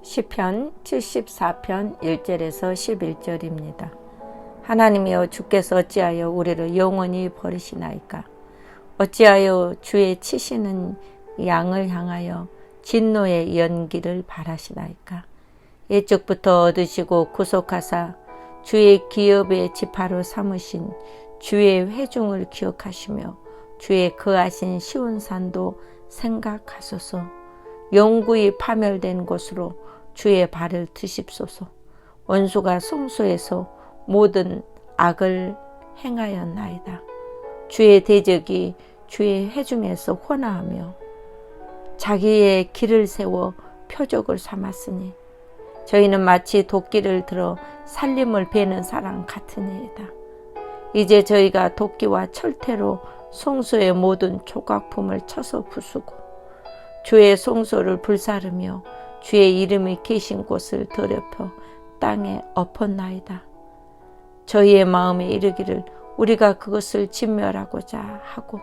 시편 74편 1절에서 11절입니다. 하나님이여, 주께서 어찌하여 우리를 영원히 버리시나이까? 어찌하여 주의 치시는 양을 향하여 진노의 연기를 바라시나이까? 옛적부터 얻으시고 구속하사 주의 기업의 지파로 삼으신 주의 회중을 기억하시며 주의 거하신 시온산도 생각하소서. 영구히 파멸된 곳으로 주의 발을 드십소서. 원수가 성소에서 모든 악을 행하였나이다. 주의 대적이 주의 회중에서 혼화하며 자기의 길을 세워 표적을 삼았으니 저희는 마치 도끼를 들어 살림을 베는 사람 같으니이다. 이제 저희가 도끼와 철퇴로 성소의 모든 조각품을 쳐서 부수고 주의 성소를 불사르며 주의 이름이 계신 곳을 더럽혀 땅에 엎었나이다. 저희의 마음에 이르기를 우리가 그것을 진멸하고자 하고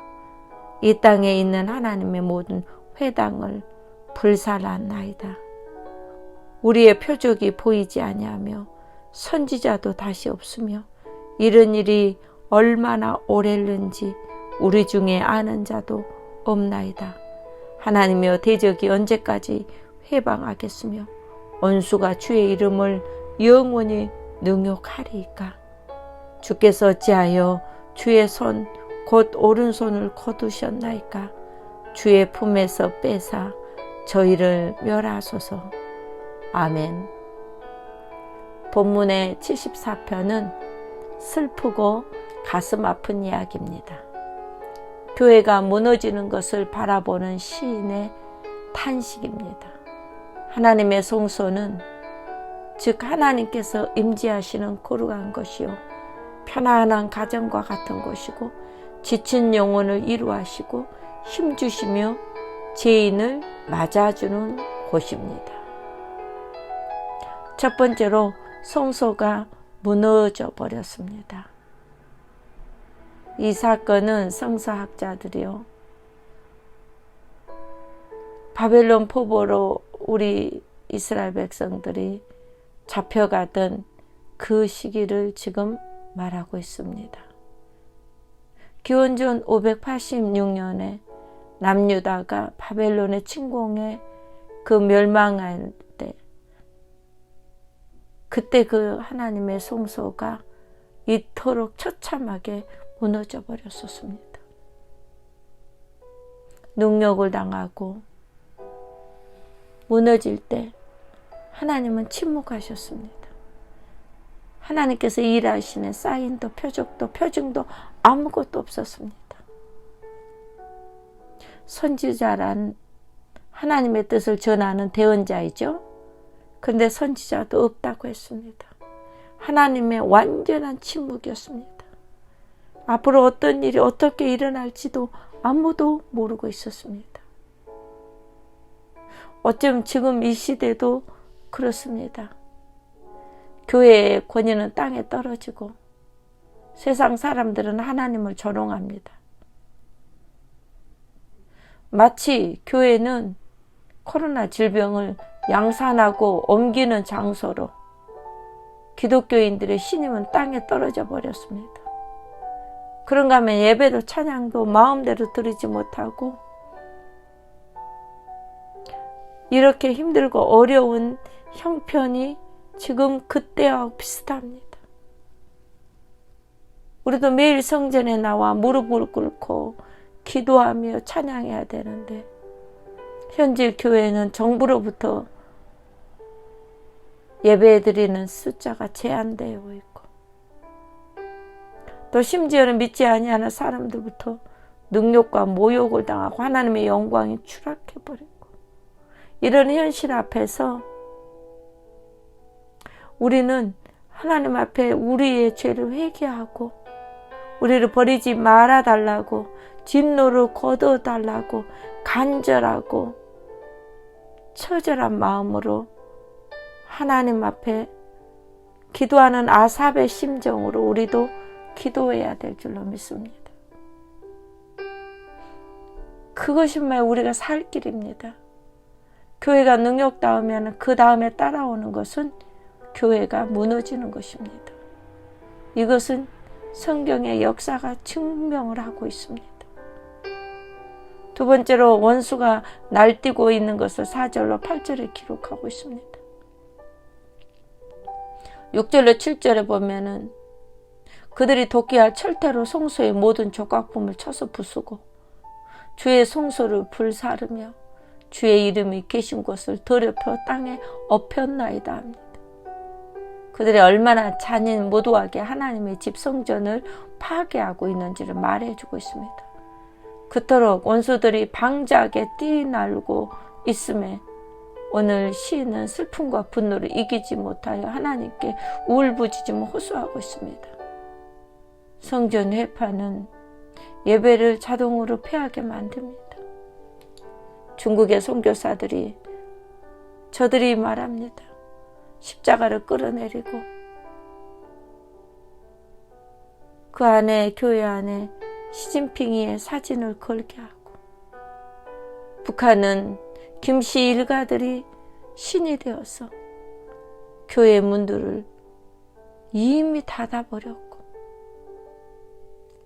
이 땅에 있는 하나님의 모든 회당을 불살랐나이다. 우리의 표적이 보이지 아니하며 선지자도 다시 없으며 이런 일이 얼마나 오래는지 우리 중에 아는 자도 없나이다. 하나님이여, 대적이 언제까지 회방하겠으며 원수가 주의 이름을 영원히 능욕하리이까? 주께서 어찌하여 주의 손 곧 오른손을 거두셨나이까? 주의 품에서 빼사 저희를 멸하소서. 아멘. 본문의 74편은 슬프고 가슴 아픈 이야기입니다. 교회가 무너지는 것을 바라보는 시인의 탄식입니다. 하나님의 성소는 즉 하나님께서 임재하시는 거룩한 것이요 편안한 가정과 같은 곳이고 지친 영혼을 위로하시고 힘주시며 죄인을 맞아주는 곳입니다. 첫 번째로 성소가 무너져 버렸습니다. 이 사건은 성서학자들이요, 바벨론 포로로 우리 이스라엘 백성들이 잡혀가던 그 시기를 지금 말하고 있습니다. 기원전 586년에 남유다가 바벨론의 침공에 그 멸망할 때, 그때 그 하나님의 성소가 이토록 처참하게 무너져 버렸었습니다. 능욕을 당하고 무너질 때 하나님은 침묵하셨습니다. 하나님께서 일하시는 사인도 표적도 표징도 아무것도 없었습니다. 선지자란 하나님의 뜻을 전하는 대언자이죠. 그런데 선지자도 없다고 했습니다. 하나님의 완전한 침묵이었습니다. 앞으로 어떤 일이 어떻게 일어날지도 아무도 모르고 있었습니다. 어쩌면 지금 이 시대도 그렇습니다. 교회의 권위는 땅에 떨어지고 세상 사람들은 하나님을 조롱합니다. 마치 교회는 코로나 질병을 양산하고 옮기는 장소로 기독교인들의 신임은 땅에 떨어져 버렸습니다. 그런가 하면 예배도 찬양도 마음대로 드리지 못하고 이렇게 힘들고 어려운 형편이 지금 그때와 비슷합니다. 우리도 매일 성전에 나와 무릎을 꿇고 기도하며 찬양해야 되는데 현재 교회는 정부로부터 예배드리는 숫자가 제한되어 있고 또 심지어는 믿지 아니하는 사람들부터 능욕과 모욕을 당하고 하나님의 영광이 추락해버리고 이런 현실 앞에서 우리는 하나님 앞에 우리의 죄를 회개하고 우리를 버리지 말아달라고 진노를 거둬달라고 간절하고 처절한 마음으로 하나님 앞에 기도하는 아삽의 심정으로 우리도 기도해야 될 줄로 믿습니다. 그것이만 우리가 살 길입니다. 교회가 능력다우면 그 다음에 따라오는 것은 교회가 무너지는 것입니다. 이것은 성경의 역사가 증명을 하고 있습니다. 두 번째로 원수가 날뛰고 있는 것을 4절로 8절에 기록하고 있습니다. 6절로 7절에 보면은 그들이 도끼와 철퇴로 성소의 모든 조각품을 쳐서 부수고 주의 성소를 불사르며 주의 이름이 계신 곳을 더럽혀 땅에 엎혔나이다 합니다. 그들이 얼마나 잔인무도하게 하나님의 집 성전을 파괴하고 있는지를 말해주고 있습니다. 그토록 원수들이 방자하게 뛰날고 있음에 오늘 시인은 슬픔과 분노를 이기지 못하여 하나님께 우울부짖음을 호소하고 있습니다. 성전 회파는 예배를 자동으로 패하게 만듭니다. 중국의 선교사들이 저들이 말합니다. 십자가를 끌어내리고 그 안에 교회 안에 시진핑의 사진을 걸게 하고 북한은 김씨 일가들이 신이 되어서 교회 문들을 이미 닫아버렸고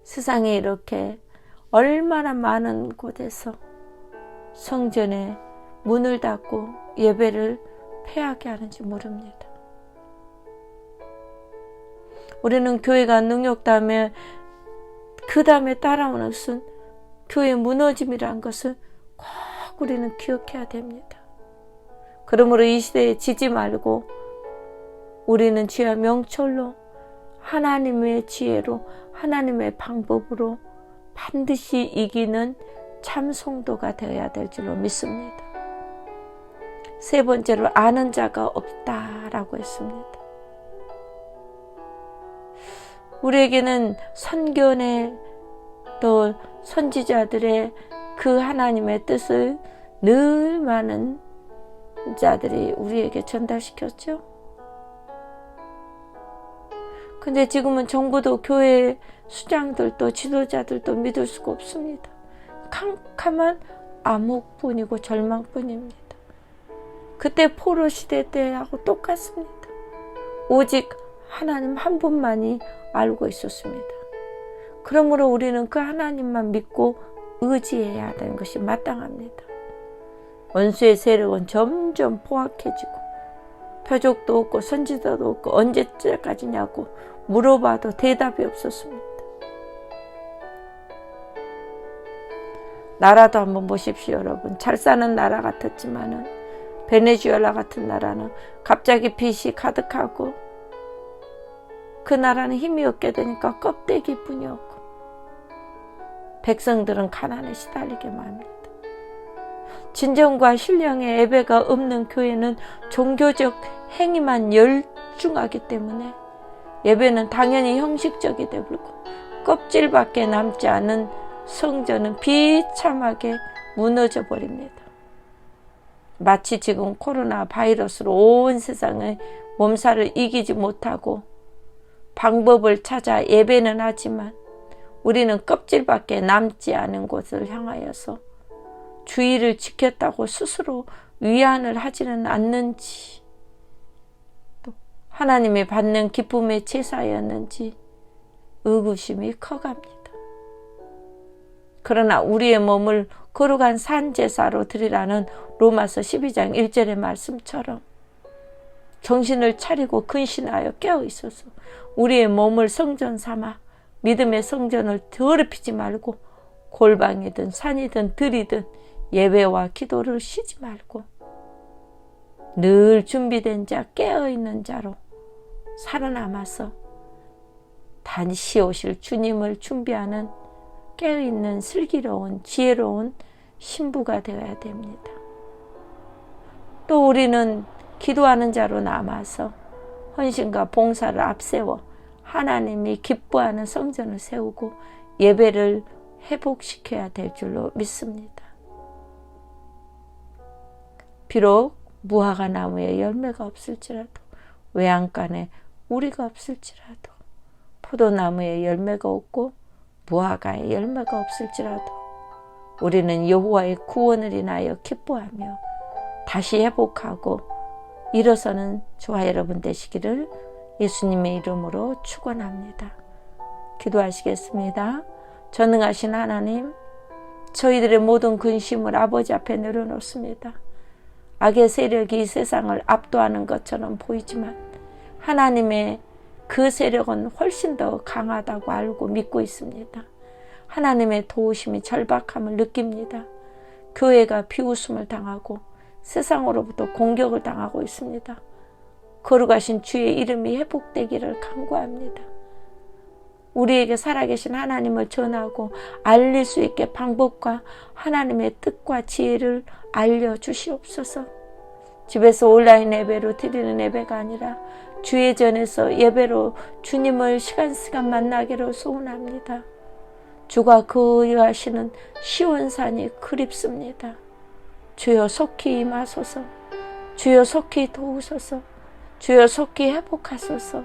세상에 이렇게 얼마나 많은 곳에서 성전에 문을 닫고 예배를 패하게 하는지 모릅니다. 우리는 교회가 능력다음에 그 다음에 따라오는 것은 교회 무너짐이란 것을 꼭 우리는 기억해야 됩니다. 그러므로 이 시대에 지지 말고 우리는 지혜와 명철로 하나님의 지혜로 하나님의 방법으로 반드시 이기는 참 성도가 되어야 될 줄로 믿습니다. 세 번째로 아는 자가 없다라고 했습니다. 우리에게는 선견의 또 선지자들의 그 하나님의 뜻을 늘 많은 자들이 우리에게 전달시켰죠. 근데 지금은 정부도 교회 수장들도 지도자들도 믿을 수가 없습니다. 캄캄한 암흑뿐이고 절망뿐입니다. 그때 포로 시대 때하고 똑같습니다. 오직 하나님 한 분만이 알고 있었습니다. 그러므로 우리는 그 하나님만 믿고 의지해야 되는 것이 마땅합니다. 원수의 세력은 점점 포악해지고 표적도 없고 선지자도 없고 언제까지냐고 물어봐도 대답이 없었습니다. 나라도 한번 보십시오, 여러분. 잘 사는 나라 같았지만은 베네수엘라 같은 나라는 갑자기 빚이 가득하고 그 나라는 힘이 없게 되니까 껍데기뿐이었고 백성들은 가난에 시달리게 합니다. 진정과 신령의 예배가 없는 교회는 종교적 행위만 열중하기 때문에 예배는 당연히 형식적이 되고 껍질밖에 남지 않은 성전은 비참하게 무너져 버립니다. 마치 지금 코로나 바이러스로 온 세상의 몸살을 이기지 못하고 방법을 찾아 예배는 하지만 우리는 껍질밖에 남지 않은 곳을 향하여서 주의를 지켰다고 스스로 위안을 하지는 않는지, 또 하나님이 받는 기쁨의 제사였는지 의구심이 커갑니다. 그러나 우리의 몸을 거룩한 산제사로 드리라는 로마서 12장 1절의 말씀처럼 정신을 차리고 근신하여 깨어 있어서 우리의 몸을 성전 삼아 믿음의 성전을 더럽히지 말고 골방이든 산이든 들이든 예배와 기도를 쉬지 말고 늘 준비된 자 깨어있는 자로 살아남아서 단시 오실 주님을 준비하는 깨어있는 슬기로운 지혜로운 신부가 되어야 됩니다. 또 우리는 기도하는 자로 남아서 헌신과 봉사를 앞세워 하나님이 기뻐하는 성전을 세우고 예배를 회복시켜야 될 줄로 믿습니다. 비록 무화과 나무에 열매가 없을지라도 외양간에 우리가 없을지라도 포도나무에 열매가 없고 무화과에 열매가 없을지라도 우리는 여호와의 구원을 인하여 기뻐하며 다시 회복하고 일어서는 저와 여러분 되시기를 예수님의 이름으로 축원합니다. 기도하시겠습니다. 전능하신 하나님, 저희들의 모든 근심을 아버지 앞에 내려놓습니다. 악의 세력이 이 세상을 압도하는 것처럼 보이지만 하나님의 그 세력은 훨씬 더 강하다고 알고 믿고 있습니다. 하나님의 도우심이 절박함을 느낍니다. 교회가 비웃음을 당하고 세상으로부터 공격을 당하고 있습니다. 거룩하신 주의 이름이 회복되기를 간구합니다. 우리에게 살아계신 하나님을 전하고 알릴 수 있게 방법과 하나님의 뜻과 지혜를 알려주시옵소서. 집에서 온라인 예배로 드리는 예배가 아니라 주의 전에서 예배로 주님을 시간 만나기를 소원합니다. 주가 그리하시는 시온산이 그립습니다. 주여 속히 임하소서. 주여 속히 도우소서. 주여 속히 회복하소서.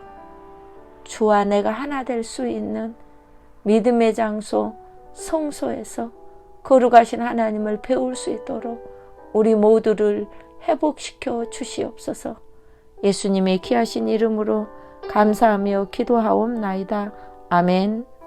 주와 내가 하나 될 수 있는 믿음의 장소 성소에서 거룩하신 하나님을 배울 수 있도록 우리 모두를 회복시켜 주시옵소서. 예수님의 귀하신 이름으로 감사하며 기도하옵나이다. 아멘.